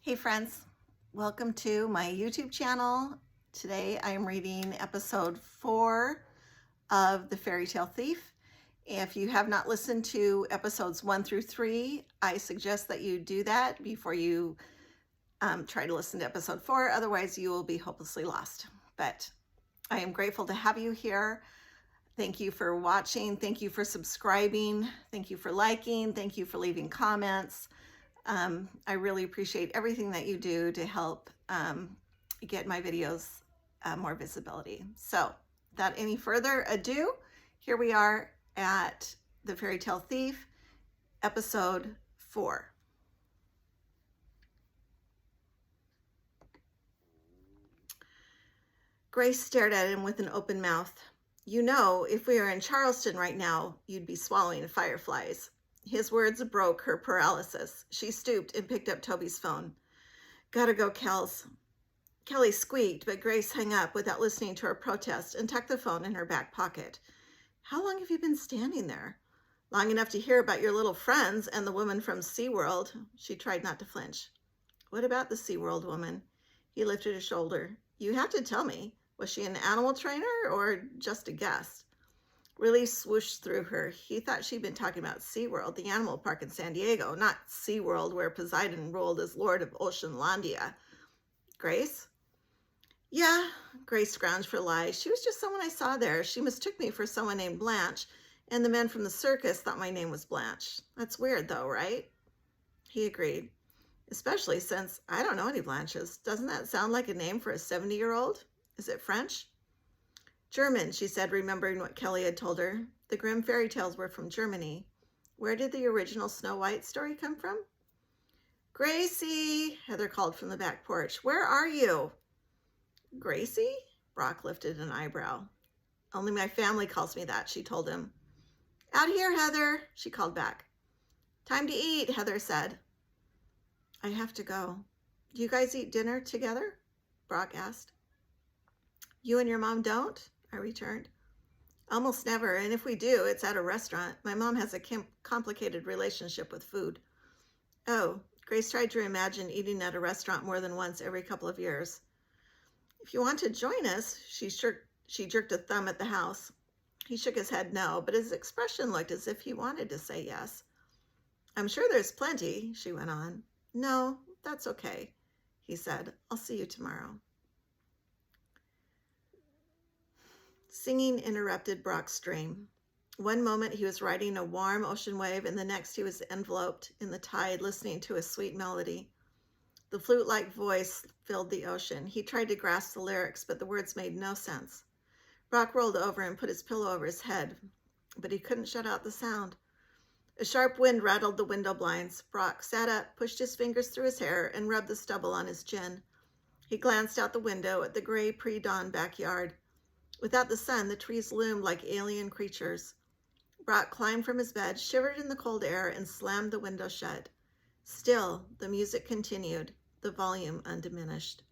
Hey friends, welcome to my YouTube channel. Today I am reading episode 4 of The Fairy Tale Thief. If you have not listened to episodes 1 through 3, I suggest that you do that before you try to listen to episode 4. Otherwise you will be hopelessly lost. But I am grateful to have you here. Thank you for watching. Thank you for subscribing. Thank you for liking. Thank you for leaving comments. I really appreciate everything that you do to help get my videos more visibility. So without any further ado, here we are at The Fairy Tale Thief, episode 4. Grace stared at him with an open mouth. You know, if we were in Charleston right now, you'd be swallowing fireflies. His words broke her paralysis. She stooped and picked up Toby's phone. Gotta go, Kels. Kelly squeaked, but Grace hung up without listening to her protest and tucked the phone in her back pocket. How long have you been standing there? Long enough to hear about your little friends and the woman from SeaWorld. She tried not to flinch. What about the SeaWorld woman? He lifted a shoulder. You have to tell me. Was she an animal trainer or just a guest? Relief swooshed through her. He thought she'd been talking about SeaWorld, the animal park in San Diego, not SeaWorld where Poseidon ruled as Lord of Oceanlandia. Grace? Yeah, Grace scrounged for lies. She was just someone I saw there. She mistook me for someone named Blanche, and the men from the circus thought my name was Blanche. That's weird though, right? He agreed. Especially since I don't know any Blanches. Doesn't that sound like a name for a 70-year-old? Is it French? German, she said, remembering what Kelly had told her. The Grimm fairy tales were from Germany. Where did the original Snow White story come from? Gracie, Heather called from the back porch. Where are you? Gracie? Brock lifted an eyebrow. Only my family calls me that, she told him. Out here, Heather, she called back. Time to eat, Heather said. I have to go. Do you guys eat dinner together? Brock asked. You and your mom don't? I returned. Almost never, and if we do, it's at a restaurant. My mom has a complicated relationship with food. Oh, Grace tried to imagine eating at a restaurant more than once every couple of years. If you want to join us, she jerked a thumb at the house. He shook his head no, but his expression looked as if he wanted to say yes. I'm sure there's plenty, she went on. No, that's okay, he said. I'll see you tomorrow. Singing interrupted Brock's dream. One moment he was riding a warm ocean wave, and the next he was enveloped in the tide, listening to a sweet melody. The flute-like voice filled the ocean. He tried to grasp the lyrics, but the words made no sense. Brock rolled over and put his pillow over his head, but he couldn't shut out the sound. A sharp wind rattled the window blinds. Brock sat up, pushed his fingers through his hair, and rubbed the stubble on his chin. He glanced out the window at the gray pre-dawn backyard. Without the sun, the trees loomed like alien creatures. Brock climbed from his bed, shivered in the cold air, and slammed the window shut. Still, the music continued, the volume undiminished.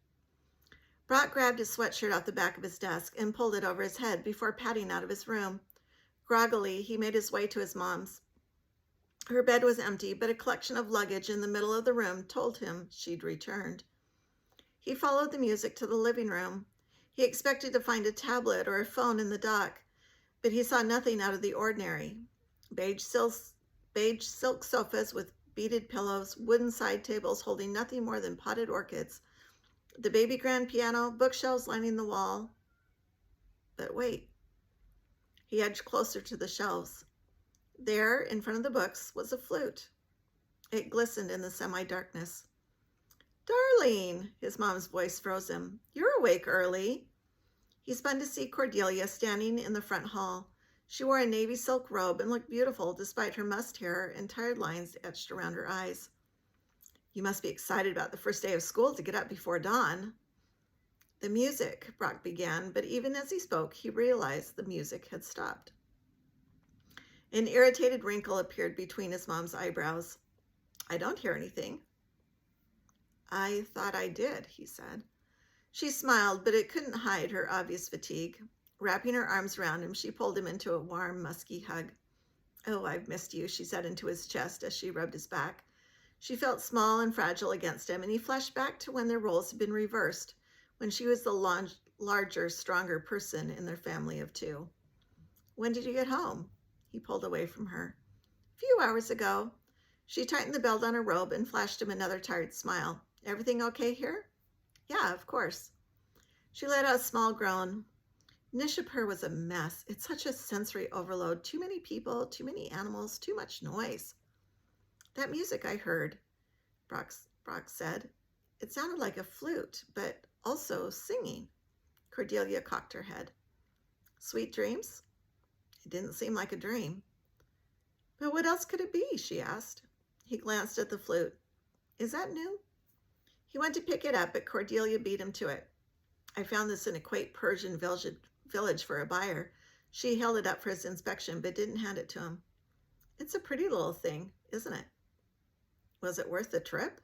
Brock grabbed his sweatshirt off the back of his desk and pulled it over his head before padding out of his room. Groggily, he made his way to his mom's. Her bed was empty, but a collection of luggage in the middle of the room told him she'd returned. He followed the music to the living room. He expected to find a tablet or a phone in the dock, but he saw nothing out of the ordinary. Beige silk sofas with beaded pillows, wooden side tables holding nothing more than potted orchids, the baby grand piano, bookshelves lining the wall. But wait. He edged closer to the shelves. There, in front of the books, was a flute. It glistened in the semi-darkness. Darling, his mom's voice froze him. You're awake early. He spun to see Cordelia standing in the front hall. She wore a navy silk robe and looked beautiful despite her mussed hair and tired lines etched around her eyes. You must be excited about the first day of school to get up before dawn. The music, Brock began, but even as he spoke, he realized the music had stopped. An irritated wrinkle appeared between his mom's eyebrows. I don't hear anything. I thought I did, he said. She smiled, but it couldn't hide her obvious fatigue. Wrapping her arms around him, she pulled him into a warm, musky hug. Oh, I've missed you, she said into his chest as she rubbed his back. She felt small and fragile against him, and he flashed back to when their roles had been reversed, when she was the larger, stronger person in their family of two. When did you get home? He pulled away from her. A few hours ago. She tightened the belt on her robe and flashed him another tired smile. Everything okay here? Yeah, of course. She let out a small groan. Nishapur was a mess. It's such a sensory overload. Too many people, too many animals, too much noise. That music I heard, Brock said. It sounded like a flute, but also singing. Cordelia cocked her head. Sweet dreams? It didn't seem like a dream. But what else could it be? She asked. He glanced at the flute. Is that new? He went to pick it up, but Cordelia beat him to it. I found this in a quaint Persian village for a buyer. She held it up for his inspection, but didn't hand it to him. It's a pretty little thing, isn't it? Was it worth the trip?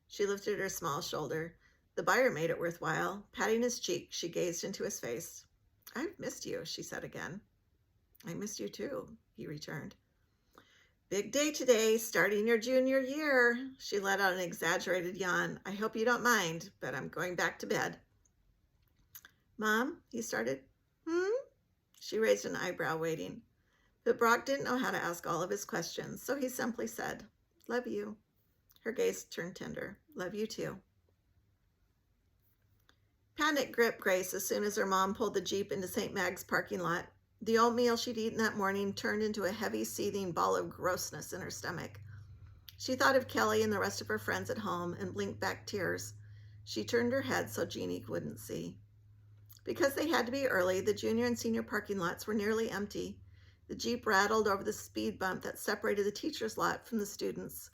She lifted her small shoulder. The buyer made it worthwhile. Patting his cheek, she gazed into his face. I've missed you, she said again. I missed you too, he returned. Big day today, starting your junior year. She let out an exaggerated yawn. I hope you don't mind, but I'm going back to bed. Mom, he started. She raised an eyebrow, waiting. But Brock didn't know how to ask all of his questions, so he simply said, Love you. Her gaze turned tender. Love you too. Panic gripped Grace as soon as her mom pulled the Jeep into St. Mag's parking lot. The oatmeal she'd eaten that morning turned into a heavy, seething ball of grossness in her stomach. She thought of Kelly and the rest of her friends at home and blinked back tears. She turned her head so Jeannie wouldn't see. Because they had to be early, the junior and senior parking lots were nearly empty. The Jeep rattled over the speed bump that separated the teacher's lot from the students.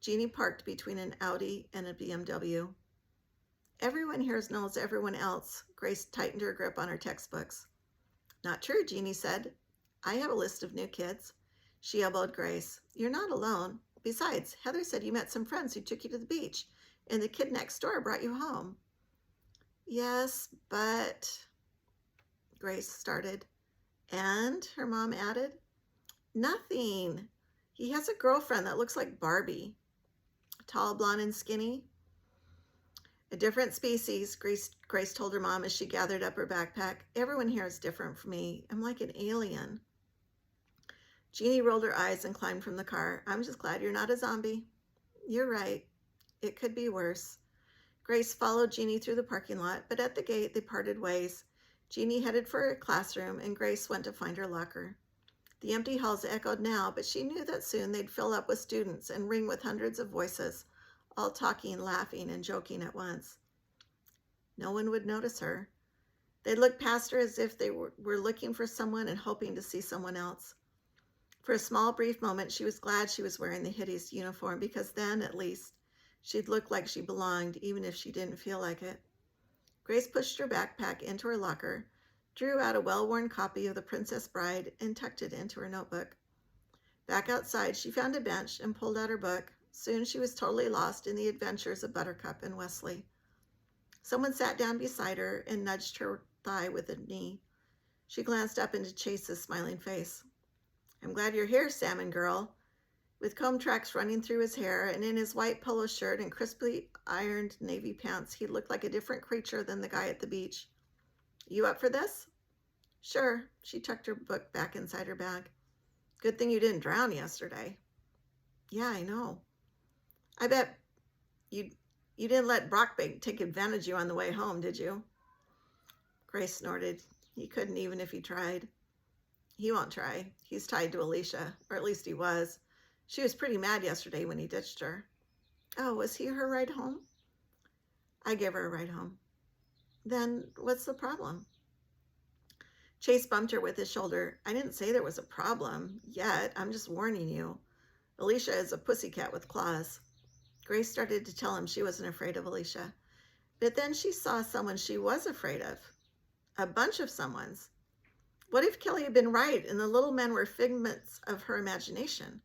Jeannie parked between an Audi and a BMW. Everyone here knows everyone else. Grace tightened her grip on her textbooks. Not true, Jeannie said. I have a list of new kids. She elbowed Grace. You're not alone. Besides, Heather said you met some friends who took you to the beach, and the kid next door brought you home. Yes, but... Grace started. And, her mom added, nothing. He has a girlfriend that looks like Barbie. Tall, blonde, and skinny. A different species, Grace told her mom as she gathered up her backpack. Everyone here is different from me. I'm like an alien. Jeannie rolled her eyes and climbed from the car. I'm just glad you're not a zombie. You're right. It could be worse. Grace followed Jeannie through the parking lot, but at the gate they parted ways. Jeannie headed for her classroom, and Grace went to find her locker. The empty halls echoed now, but she knew that soon they'd fill up with students and ring with hundreds of voices, all talking, laughing, and joking at once. No one would notice her. They'd look past her as if they were looking for someone and hoping to see someone else. For a small, brief moment, she was glad she was wearing the hideous uniform, because then, at least, she'd look like she belonged, even if she didn't feel like it. Grace pushed her backpack into her locker, drew out a well-worn copy of The Princess Bride, and tucked it into her notebook. Back outside, she found a bench and pulled out her book. Soon she was totally lost in the adventures of Buttercup and Wesley. Someone sat down beside her and nudged her thigh with a knee. She glanced up into Chase's smiling face. I'm glad you're here, Salmon Girl. With comb tracks running through his hair and in his white polo shirt and crisply ironed navy pants, he looked like a different creature than the guy at the beach. You up for this? Sure. She tucked her book back inside her bag. Good thing you didn't drown yesterday. Yeah, I know. I bet you didn't let Brockbank take advantage of you on the way home, did you? Grace snorted. He couldn't, even if he tried. He won't try. He's tied to Alicia, or at least he was. She was pretty mad yesterday when he ditched her. Oh, was he her ride home? I gave her a ride home. Then what's the problem? Chase bumped her with his shoulder. I didn't say there was a problem yet. I'm just warning you. Alicia is a pussycat with claws. Grace started to tell him she wasn't afraid of Alicia. But then she saw someone she was afraid of. A bunch of someones. What if Kelly had been right and the little men were figments of her imagination?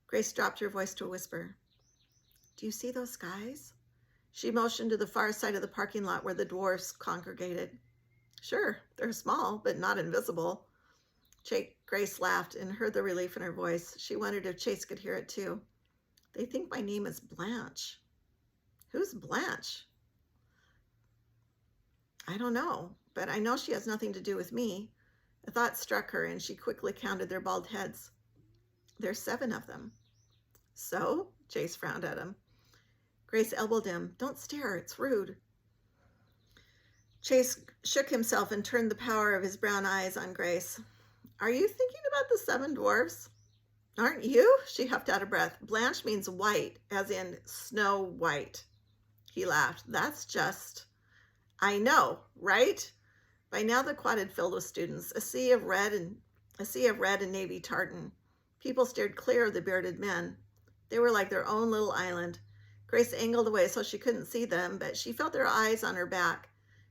Grace dropped her voice to a whisper. Do you see those guys? She motioned to the far side of the parking lot where the dwarfs congregated. Sure, they're small, but not invisible. Grace laughed and heard the relief in her voice. She wondered if Chase could hear it too. They think my name is Blanche. Who's Blanche? I don't know, but I know she has nothing to do with me. A thought struck her, and she quickly counted their bald heads. There's 7 of them. So? Chase frowned at him. Grace elbowed him. Don't stare, it's rude. Chase shook himself and turned the power of his brown eyes on Grace. Are you thinking about the 7 dwarfs? Aren't you? She huffed out of breath. Blanche means white, as in Snow White. He laughed. That's just... I know, right? By now the quad had filled with students, a sea of red and navy tartan. People steered clear of the bearded men. They were like their own little island. Grace angled away so she couldn't see them, but she felt their eyes on her back.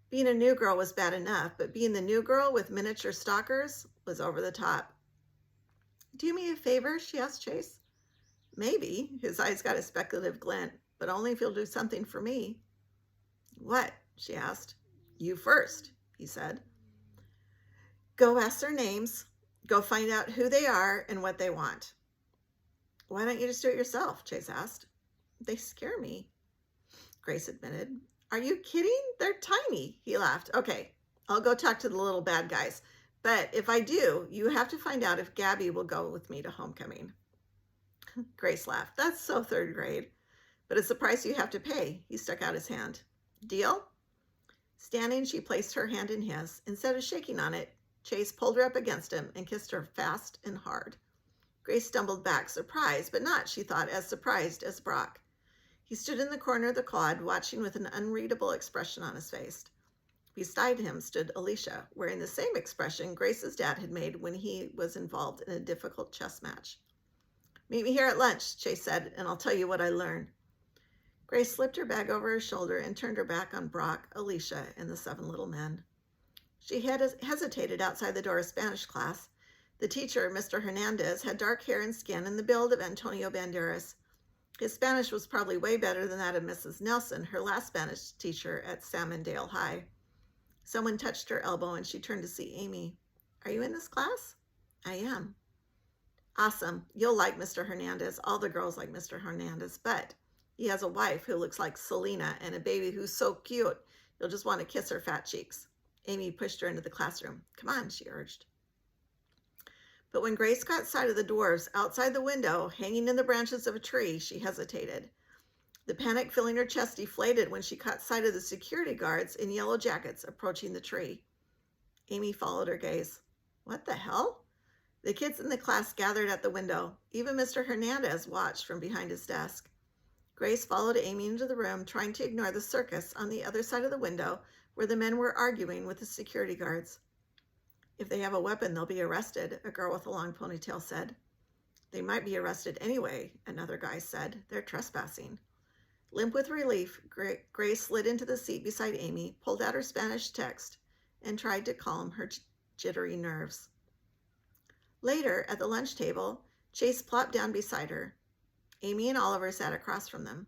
Being a new girl was bad enough, but being the new girl with miniature stalkers was over the top. Do me a favor? She asked Chase. Maybe. His eyes got a speculative glint, but only if you'll do something for me. What? She asked. You first, he said. Go ask their names. Go find out who they are and what they want. Why don't you just do it yourself? Chase asked. They scare me, Grace admitted. Are you kidding? They're tiny, he laughed. Okay, I'll go talk to the little bad guys. But if I do, you have to find out if Gabby will go with me to homecoming. Grace laughed. That's so 3rd grade. But it's the price you have to pay. He stuck out his hand. Deal? Standing, she placed her hand in his. Instead of shaking on it, Chase pulled her up against him and kissed her fast and hard. Grace stumbled back, surprised, but not, she thought, as surprised as Brock. He stood in the corner of the quad, watching with an unreadable expression on his face. Beside him stood Alicia, wearing the same expression Grace's dad had made when he was involved in a difficult chess match. Meet me here at lunch, Chase said, and I'll tell you what I learned. Grace slipped her bag over her shoulder and turned her back on Brock, Alicia, and the 7 little men. She had hesitated outside the door of Spanish class. The teacher, Mr. Hernandez, had dark hair and skin and the build of Antonio Banderas. His Spanish was probably way better than that of Mrs. Nelson, her last Spanish teacher at Salmondale High. Someone touched her elbow and she turned to see Amy. Are you in this class? I am. Awesome. You'll like Mr. Hernandez. All the girls like Mr. Hernandez, but he has a wife who looks like Selena and a baby who's so cute, you'll just want to kiss her fat cheeks. Amy pushed her into the classroom. Come on, she urged. But when Grace caught sight of the dwarfs outside the window, hanging in the branches of a tree, she hesitated. The panic filling her chest deflated when she caught sight of the security guards in yellow jackets approaching the tree. Amy followed her gaze. What the hell? The kids in the class gathered at the window. Even Mr. Hernandez watched from behind his desk. Grace followed Amy into the room, trying to ignore the circus on the other side of the window where the men were arguing with the security guards. If they have a weapon, they'll be arrested, a girl with a long ponytail said. They might be arrested anyway, another guy said. They're trespassing. Limp with relief, Grace slid into the seat beside Amy, pulled out her Spanish text, and tried to calm her jittery nerves. Later, at the lunch table, Chase plopped down beside her. Amy and Oliver sat across from them.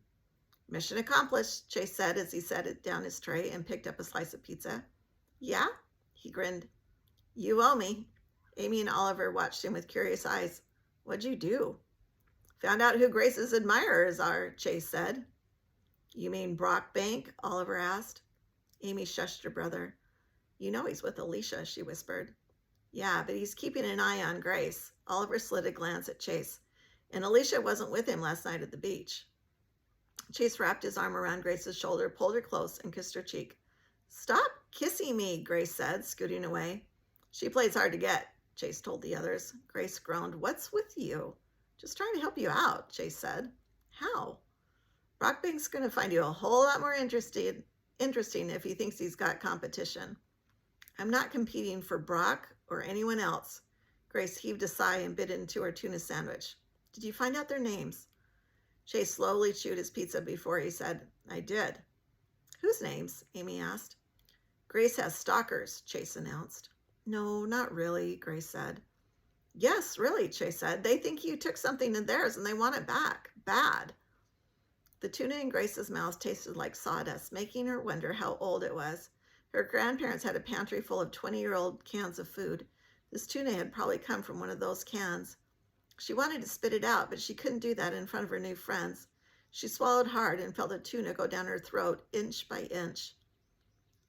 Mission accomplished, Chase said as he set down his tray and picked up a slice of pizza. Yeah? He grinned. You owe me. Amy and Oliver watched him with curious eyes. What'd you do? Found out who Grace's admirers are, Chase said. You mean Brock Bank? Oliver asked. Amy shushed her brother. You know he's with Alicia, she whispered. Yeah, but he's keeping an eye on Grace. Oliver slid a glance at Chase. And Alicia wasn't with him last night at the beach. Chase wrapped his arm around Grace's shoulder, pulled her close, and kissed her cheek. Stop kissing me, Grace said, scooting away. She plays hard to get, Chase told the others. Grace groaned. What's with you? Just trying to help you out, Chase said. How? Brockbank's going to find you a whole lot more interesting if he thinks he's got competition. I'm not competing for Brock or anyone else. Grace heaved a sigh and bit into her tuna sandwich. Did you find out their names? Chase slowly chewed his pizza before he said, I did. Whose names? Amy asked. Grace has stalkers, Chase announced. No, not really, Grace said. Yes, really, Chase said. They think you took something of theirs and they want it back. Bad. The tuna in Grace's mouth tasted like sawdust, making her wonder how old it was. Her grandparents had a pantry full of 20-year-old cans of food. This tuna had probably come from one of those cans. She wanted to spit it out, but she couldn't do that in front of her new friends. She swallowed hard and felt the tuna go down her throat inch by inch.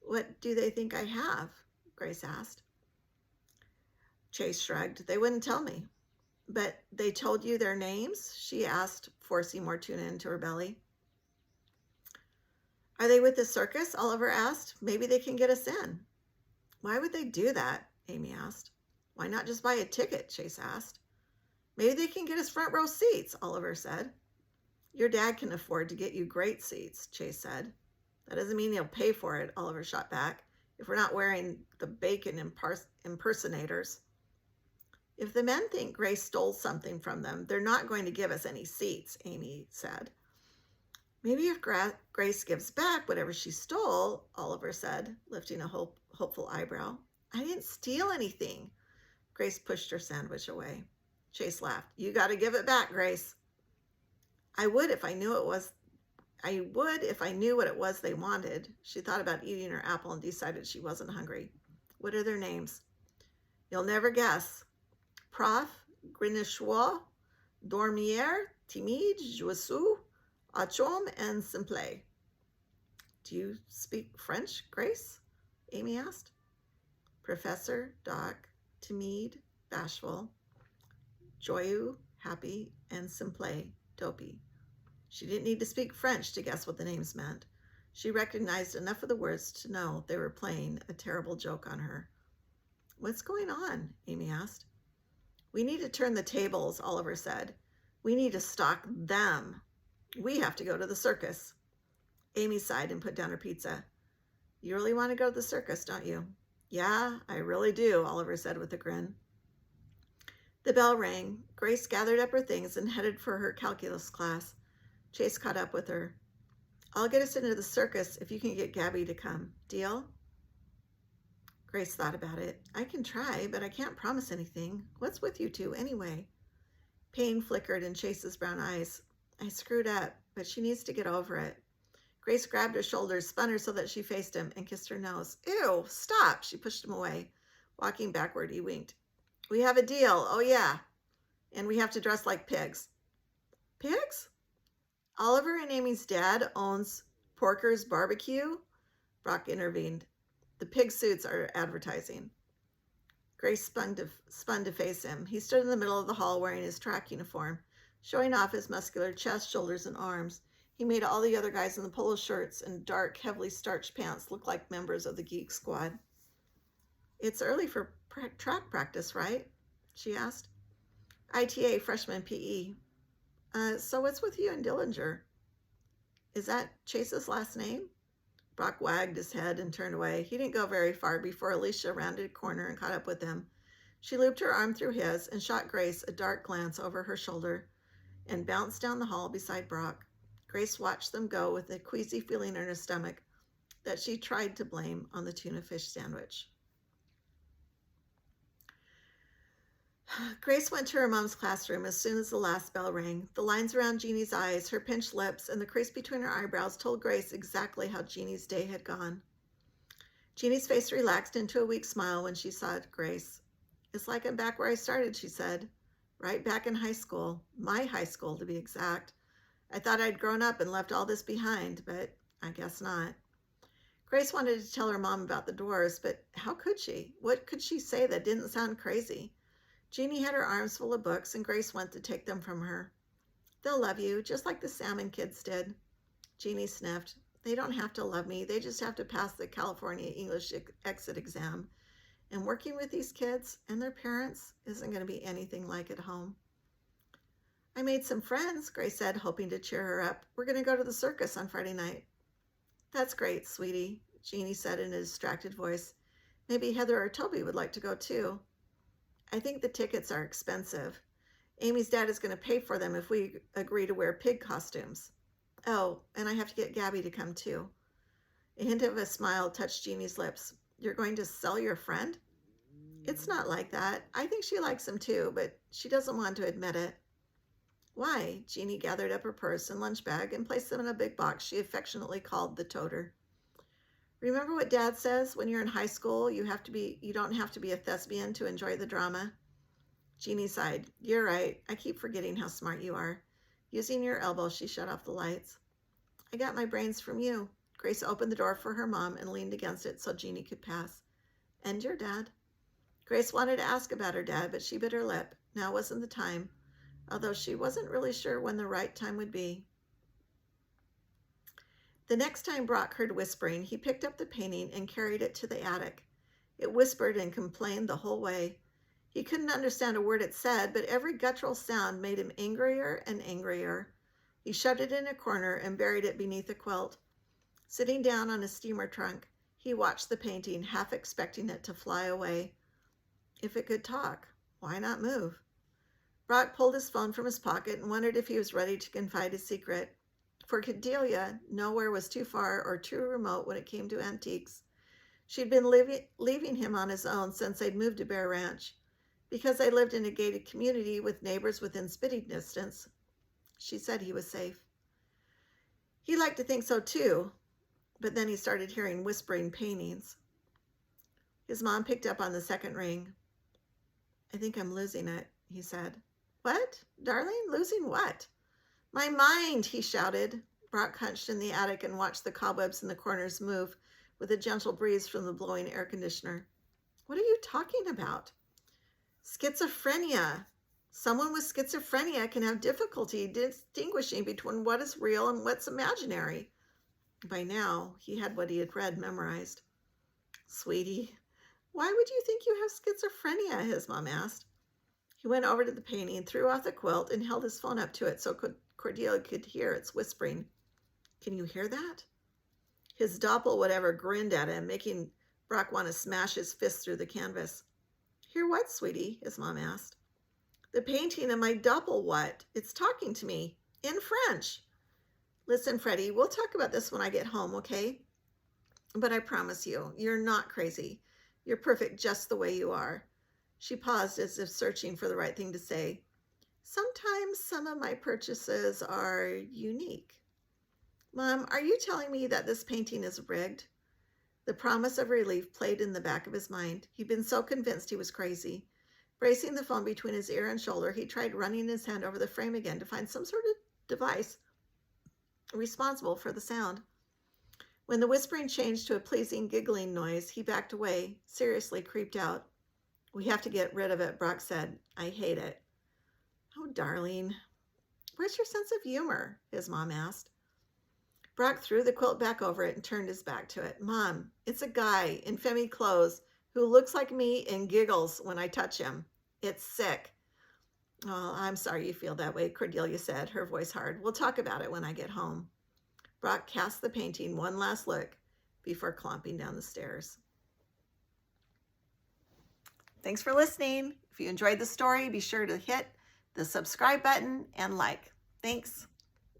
"What do they think I have?" Grace asked. Chase shrugged. "They wouldn't tell me." "But they told you their names?" she asked, forcing more tuna into her belly. "Are they with the circus?" Oliver asked. "Maybe they can get us in." "Why would they do that?" Amy asked. "Why not just buy a ticket?" Chase asked. "Maybe they can get us front row seats," Oliver said. "Your dad can afford to get you great seats," Chase said. "That doesn't mean he'll pay for it," Oliver shot back, "if we're not wearing the bacon impersonators." "If the men think Grace stole something from them, they're not going to give us any seats," Amy said. "Maybe if Grace gives back whatever she stole," Oliver said, lifting a hopeful eyebrow. "I didn't steal anything." Grace pushed her sandwich away. Chase laughed. "You got to give it back, Grace." I would if I knew what it was they wanted." She thought about eating her apple and decided she wasn't hungry. "What are their names?" "You'll never guess. Prof, Grinechois, Dormier, Timide, Joissou, Achom, and Simple." "Do you speak French, Grace?" Amy asked. Professor, Doc, Timide, bashful, Joyeux, happy, and Simple, dopey. She didn't need to speak French to guess what the names meant. She recognized enough of the words to know they were playing a terrible joke on her. "What's going on?" Amy asked. "We need to turn the tables," Oliver said. "We need to stalk them. We have to go to the circus." Amy sighed and put down her pizza. "You really want to go to the circus, don't you?" "Yeah, I really do," Oliver said with a grin. The bell rang. Grace gathered up her things and headed for her calculus class. Chase caught up with her. "I'll get us into the circus if you can get Gabby to come. Deal?" Grace thought about it. "I can try, but I can't promise anything. What's with you two, anyway?" Pain flickered in Chase's brown eyes. "I screwed up, but she needs to get over it." Grace grabbed her shoulders, spun her so that she faced him, and kissed her nose. "Ew, stop!" She pushed him away. Walking backward, he winked. "We have a deal. Oh, yeah. And we have to dress like pigs." "Pigs?" "Oliver and Amy's dad owns Porker's Barbecue," Brock intervened. "The pig suits are advertising." Grace spun to face him. He stood in the middle of the hall wearing his track uniform, showing off his muscular chest, shoulders, and arms. He made all the other guys in the polo shirts and dark, heavily starched pants look like members of the Geek Squad. "It's early for track practice, right?" she asked. "ITA, freshman PE. So what's with you and Dillinger?" "Is that Chase's last name?" Brock wagged his head and turned away. He didn't go very far before Alicia rounded a corner and caught up with him. She looped her arm through his and shot Grace a dark glance over her shoulder and bounced down the hall beside Brock. Grace watched them go with a queasy feeling in her stomach that she tried to blame on the tuna fish sandwich. Grace went to her mom's classroom as soon as the last bell rang. The lines around Jeannie's eyes, her pinched lips, and the crease between her eyebrows told Grace exactly how Jeannie's day had gone. Jeannie's face relaxed into a weak smile when she saw Grace. "It's like I'm back where I started," she said. "Right back in high school. My high school, to be exact. I thought I'd grown up and left all this behind, but I guess not." Grace wanted to tell her mom about the dwarfs, but how could she? What could she say that didn't sound crazy? Jeannie had her arms full of books, and Grace went to take them from her. "They'll love you, just like the Salmon kids did." Jeannie sniffed. "They don't have to love me. They just have to pass the California English exit exam. And working with these kids and their parents isn't going to be anything like at home." "I made some friends," Grace said, hoping to cheer her up. "We're going to go to the circus on Friday night." "That's great, sweetie," Jeannie said in a distracted voice. "Maybe Heather or Toby would like to go too." "I think the tickets are expensive. Amy's dad is going to pay for them if we agree to wear pig costumes. Oh, and I have to get Gabby to come too." A hint of a smile touched Jeannie's lips. "You're going to sell your friend?" "It's not like that. I think she likes him too, but she doesn't want to admit it." "Why?" Jeannie gathered up her purse and lunch bag and placed them in a big box she affectionately called the toter. "Remember what Dad says? When you're in high school, you don't have to be a thespian to enjoy the drama." Jeannie sighed. You're right. I keep forgetting how smart you are. Using your elbow, she shut off the lights. I got my brains from you. Grace opened the door for her mom and leaned against it so Jeannie could pass. And your dad. Grace wanted to ask about her dad, but she bit her lip. Now wasn't the time, although she wasn't really sure when the right time would be. The next time Brock heard whispering, he picked up the painting and carried it to the attic. It whispered and complained the whole way. He couldn't understand a word it said, but every guttural sound made him angrier and angrier. He shoved it in a corner and buried it beneath a quilt. Sitting down on a steamer trunk, he watched the painting, half expecting it to fly away. If it could talk, why not move? Brock pulled his phone from his pocket and wondered if he was ready to confide his secret. For Cordelia, nowhere was too far or too remote when it came to antiques. She'd been leaving him on his own since they'd moved to Bear Ranch. Because they lived in a gated community with neighbors within spitting distance, she said he was safe. He liked to think so too, but then he started hearing whispering paintings. His mom picked up on the second ring. I think I'm losing it, he said. What? Darling, losing what? My mind, he shouted. Brock hunched in the attic and watched the cobwebs in the corners move with a gentle breeze from the blowing air conditioner. What are you talking about? Schizophrenia. Someone with schizophrenia can have difficulty distinguishing between what is real and what's imaginary. By now, he had what he had read memorized. Sweetie, why would you think you have schizophrenia? His mom asked. He went over to the painting, threw off the quilt, and held his phone up to it so Cordelia could hear its whispering. Can you hear that? His doppel-whatever grinned at him, making Brock want to smash his fist through the canvas. Hear what, sweetie? His mom asked. The painting of my doppel-what? It's talking to me, in French. Listen, Freddie, we'll talk about this when I get home, okay? But I promise you, you're not crazy. You're perfect just the way you are. She paused as if searching for the right thing to say. Sometimes some of my purchases are unique. Mom, are you telling me that this painting is rigged? The promise of relief played in the back of his mind. He'd been so convinced he was crazy. Bracing the phone between his ear and shoulder, he tried running his hand over the frame again to find some sort of device responsible for the sound. When the whispering changed to a pleasing giggling noise, he backed away, seriously creeped out. We have to get rid of it, Brock said. I hate it. Oh, darling. Where's your sense of humor? His mom asked. Brock threw the quilt back over it and turned his back to it. Mom, it's a guy in Femi clothes who looks like me and giggles when I touch him. It's sick. Oh, I'm sorry you feel that way, Cordelia said, her voice hard. We'll talk about it when I get home. Brock cast the painting one last look before clomping down the stairs. Thanks for listening. If you enjoyed the story, be sure to hit the subscribe button and like. Thanks.